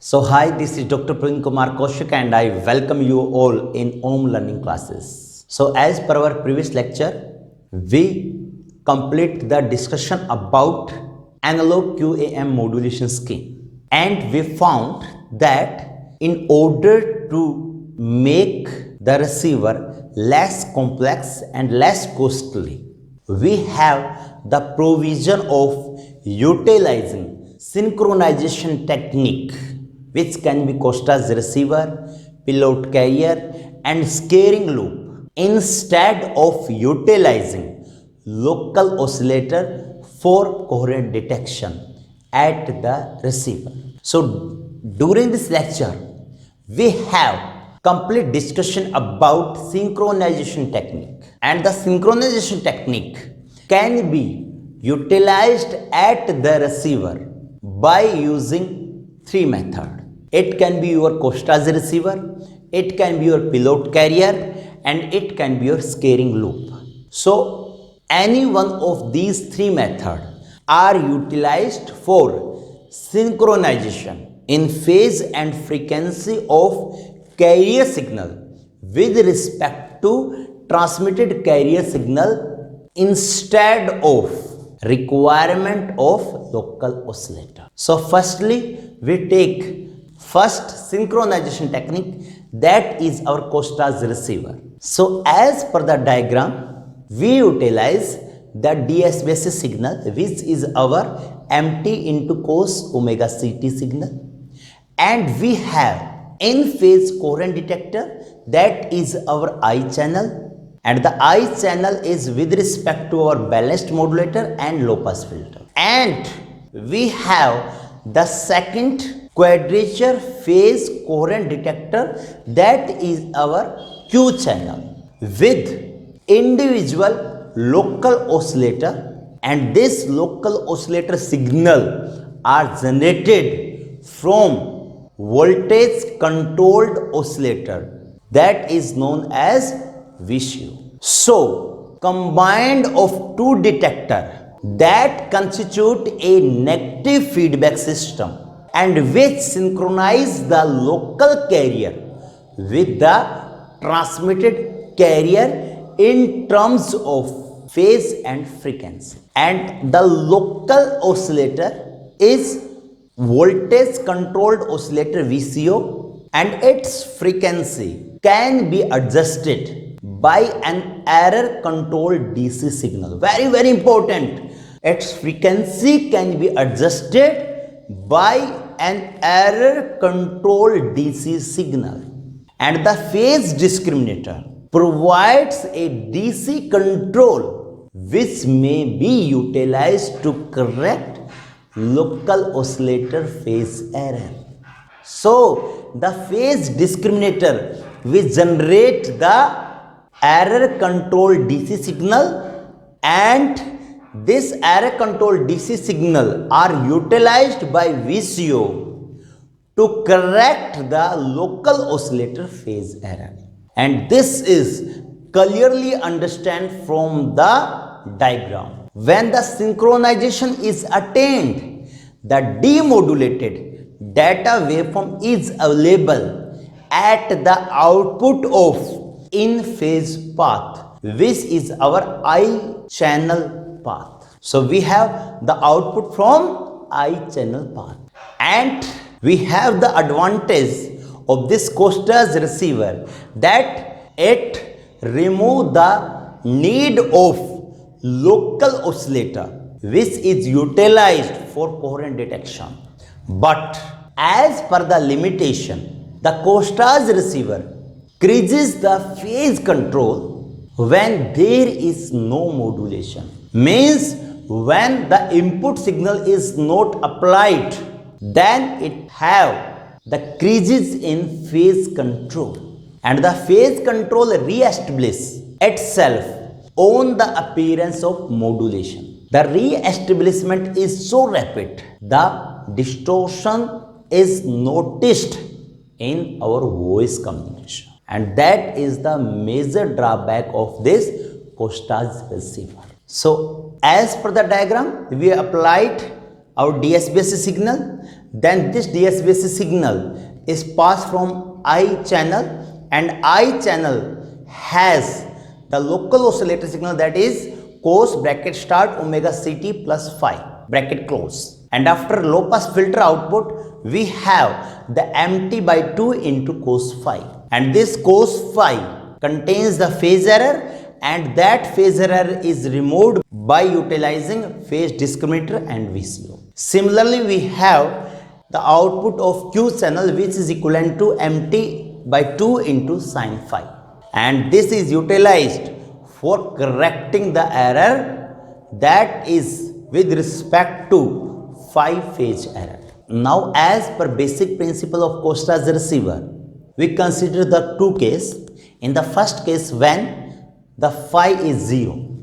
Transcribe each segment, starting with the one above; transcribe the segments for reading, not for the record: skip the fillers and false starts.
So hi, this is Dr. Praveen Kumar Kaushik and I welcome you all in Om Learning classes. So as per our previous lecture, we complete the discussion about analog QAM modulation scheme, and we found that in order to make the receiver less complex and less costly, we have the provision of utilizing synchronization technique, which can be Costa's receiver, pilot carrier and scaling loop, instead of utilizing local oscillator for coherent detection at the receiver. So during this lecture, we have complete discussion about synchronization technique, and the synchronization technique can be utilized at the receiver by using three methods. It can be your Costa's receiver, it can be your pilot carrier and it can be your scaling loop. So any one of these three methods are utilized for synchronization in phase and frequency of carrier signal with respect to transmitted carrier signal instead of requirement of local oscillator. So firstly, we take first synchronization technique, that is our Costa's receiver. So as per the diagram, we utilize the DSBC signal, which is our MT into cos omega CT signal, and we have in phase coherent detector, that is our I channel, and the I channel is with respect to our balanced modulator and low pass filter, and we have the second quadrature phase coherent detector, that is our Q channel with individual local oscillator, and this local oscillator signal are generated from voltage controlled oscillator, that is known as VCO. So combined of two detector that constitute a negative feedback system and which synchronize the local carrier with the transmitted carrier in terms of phase and frequency, and the local oscillator is voltage controlled oscillator VCO, and its frequency can be adjusted by an error controlled DC signal. Very important, its frequency can be adjusted by an error controlled DC signal, and the phase discriminator provides a DC control which may be utilized to correct local oscillator phase error. So the phase discriminator will generate the error controlled DC signal, and this error controlled DC signal are utilized by VCO to correct the local oscillator phase error, and this is clearly understand from the diagram. When the synchronization is attained, the demodulated data waveform is available at the output of in phase path, which is our I channel path. So we have the output from I channel path, and we have the advantage of this Costa's receiver that it remove the need of local oscillator which is utilized for coherent detection. But as per the limitation, the Costa's receiver increases the phase control when there is no modulation. Means when the input signal is not applied, then it have the creases in phase control, and the phase control re-establish itself on the appearance of modulation. The re-establishment is so rapid, the distortion is noticed in our voice communication, and that is the major drawback of this Costa's receiver. So as per the diagram, we applied our DSBC signal, then this DSBC signal is passed from I channel, and I channel has the local oscillator signal, that is cos bracket start omega ct plus phi bracket close. And after low pass filter output, we have the mt by 2 into cos phi, and this cos phi contains the phase error, and that phase error is removed by utilizing phase discriminator and VCO. Similarly, we have the output of Q channel, which is equivalent to mt by 2 into sin phi, and this is utilized for correcting the error that is with respect to phi phase error. Now, as per basic principle of Costa's receiver, we consider the two cases. In the first case, when the phi is 0,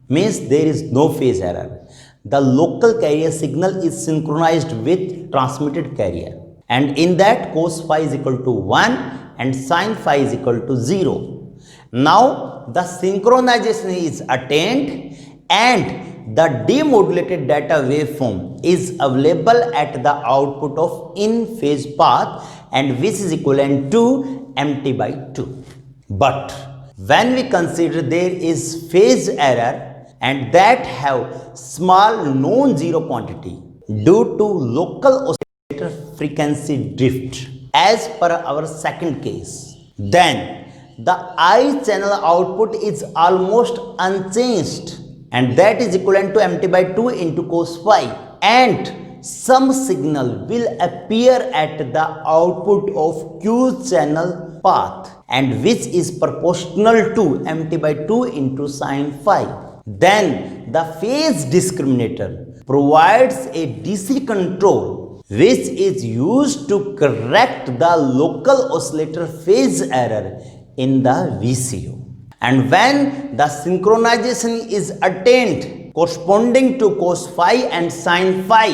means there is no phase error, the local carrier signal is synchronized with transmitted carrier, and in that cos phi is equal to 1 and sin phi is equal to 0. Now the synchronization is attained and the demodulated data waveform is available at the output of in phase path, and which is equivalent to mt by 2. But when we consider there is phase error and that have small non-zero quantity due to local oscillator frequency drift, as per our second case, then the I channel output is almost unchanged, and that is equivalent to mt by 2 into cos phi, and some signal will appear at the output of Q channel path, and which is proportional to mt by 2 into sin phi. Then the phase discriminator provides a DC control which is used to correct the local oscillator phase error in the VCO. And when the synchronization is attained corresponding to cos phi and sin phi,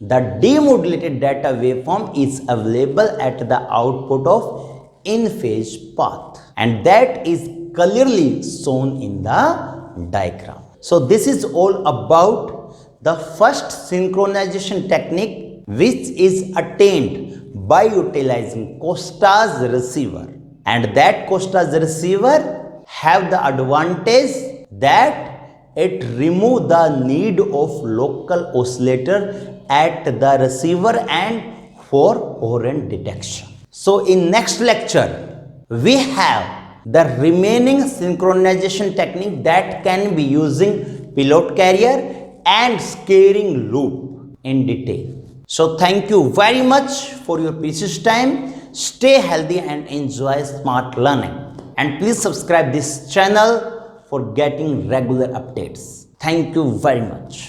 the demodulated data waveform is available at the output of in phase path, and that is clearly shown in the diagram. So this is all about the first synchronization technique, which is attained by utilizing Costa's receiver, and that Costa's receiver have the advantage that it remove the need of local oscillator at the receiver and for coherent detection. So in next lecture, we have the remaining synchronization technique that can be using pilot carrier and scaling loop in detail. So thank you very much for your precious time. Stay healthy and enjoy smart learning. And please subscribe this channel for getting regular updates. Thank you very much.